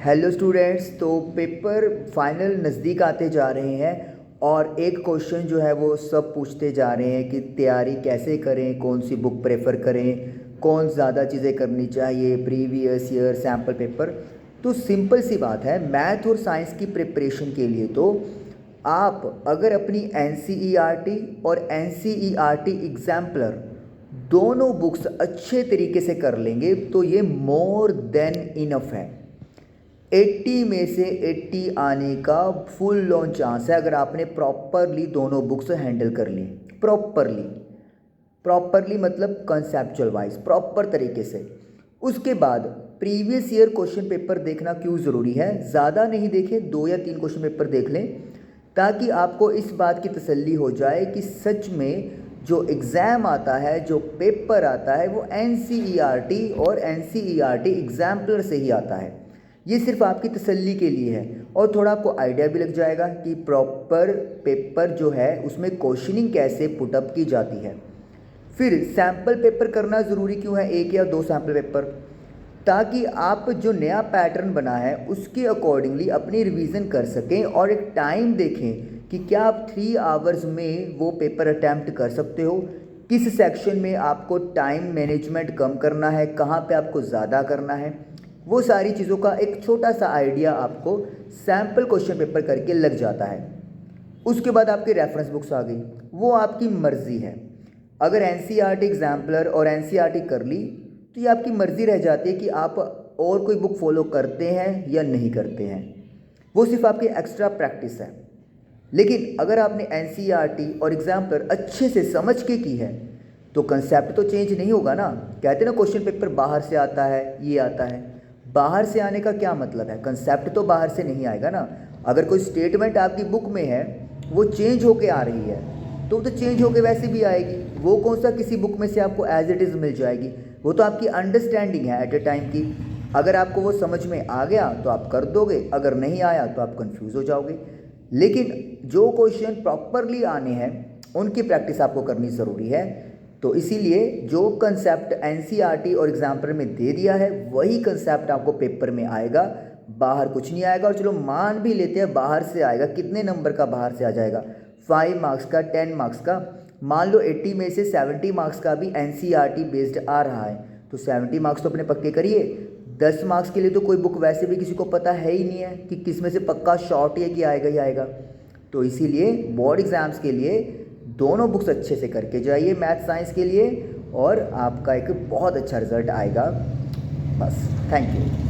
Hello students, तो paper final नज़दीक आते जा रहे हैं और एक क्वेश्चन जो है वो सब पूछते जा रहे हैं कि तैयारी कैसे करें, कौन सी बुक प्रेफर करें, कौन ज़्यादा चीज़ें करनी चाहिए, प्रीवियस ईयर सैम्पल पेपर। तो सिंपल सी बात है, मैथ और साइंस की प्रिपरेशन के लिए तो आप अगर अपनी एनसीईआरटी और एनसीईआरटी एग्जाम्पलर दोनों बुक्स अच्छे तरीके से कर लेंगे तो ये मोर देन इनफ है। 80 में से 80 आने का फुल लॉन्च चांस है अगर आपने प्रॉपरली दोनों बुक्स हैंडल कर ली। प्रॉपरली मतलब कंसेप्चुअल वाइज प्रॉपर तरीके से। उसके बाद प्रीवियस ईयर क्वेश्चन पेपर देखना क्यों ज़रूरी है, ज़्यादा नहीं देखें, 2 या 3 क्वेश्चन पेपर देख लें ताकि आपको इस बात की तसल्ली हो जाए कि सच में जो एग्ज़ाम आता है, जो पेपर आता है वो एनसीईआरटी और एनसीईआरटी एग्जाम्पलर से ही आता है। ये सिर्फ आपकी तसल्ली के लिए है और थोड़ा आपको आइडिया भी लग जाएगा कि प्रॉपर पेपर जो है उसमें क्वेश्चनिंग कैसे पुटअप की जाती है। फिर सैम्पल पेपर करना ज़रूरी क्यों है, 1 या 2 सैम्पल पेपर, ताकि आप जो नया पैटर्न बना है उसके अकॉर्डिंगली अपनी रिवीजन कर सकें और एक टाइम देखें कि क्या आप 3 आवर्स में वो पेपर अटैम्प्ट कर सकते हो, किस सेक्शन में आपको टाइम मैनेजमेंट कम करना है, कहाँ पे आपको ज़्यादा करना है। वो सारी चीज़ों का एक छोटा सा आइडिया आपको सैम्पल क्वेश्चन पेपर करके लग जाता है। उसके बाद आपकी रेफरेंस बुक्स आ गई, वो आपकी मर्ज़ी है। अगर एनसीईआरटी एग्जाम्पलर और एनसीईआरटी कर ली तो ये आपकी मर्ज़ी रह जाती है कि आप और कोई बुक फॉलो करते हैं या नहीं करते हैं, वो सिर्फ आपकी एक्स्ट्रा प्रैक्टिस है। लेकिन अगर आपने एनसीईआरटी और एग्जाम्पलर अच्छे से समझ के की है तो कंसेप्ट तो चेंज नहीं होगा ना। कहते हैं ना क्वेश्चन पेपर बाहर से आता है, ये आता है। बाहर से आने का क्या मतलब है, कंसेप्ट तो बाहर से नहीं आएगा ना। अगर कोई स्टेटमेंट आपकी बुक में है वो चेंज होके आ रही है तो चेंज होके वैसे भी आएगी। वो कौन सा किसी बुक में से आपको एज इट इज़ मिल जाएगी, वो तो आपकी अंडरस्टैंडिंग है एट ए टाइम की। अगर आपको वो समझ में आ गया तो आप कर दोगे, अगर नहीं आया तो आप कंफ्यूज हो जाओगे। लेकिन जो क्वेश्चन प्रॉपरली आने हैं उनकी प्रैक्टिस आपको करनी ज़रूरी है। तो इसीलिए जो कंसेप्ट एनसीईआरटी और एग्जाम्पलर में दे दिया है वही कंसेप्ट आपको पेपर में आएगा, बाहर कुछ नहीं आएगा। और चलो मान भी लेते हैं बाहर से आएगा, कितने नंबर का बाहर से आ जाएगा, 5 मार्क्स का, 10 मार्क्स का। मान लो 80 में से 70 मार्क्स का भी एनसीईआरटी बेस्ड आ रहा है तो 70 मार्क्स तो अपने पक्के करिए। 10 मार्क्स के लिए तो कोई बुक वैसे भी किसी को पता है ही नहीं है कि किस में से पक्का शॉर्ट है कि आएगा ही आएगा। तो इसीलिए बोर्ड एग्ज़ाम्स के लिए दोनों बुक्स अच्छे से करके जाइए मैथ साइंस के लिए और आपका एक बहुत अच्छा रिजल्ट आएगा। बस, थैंक यू।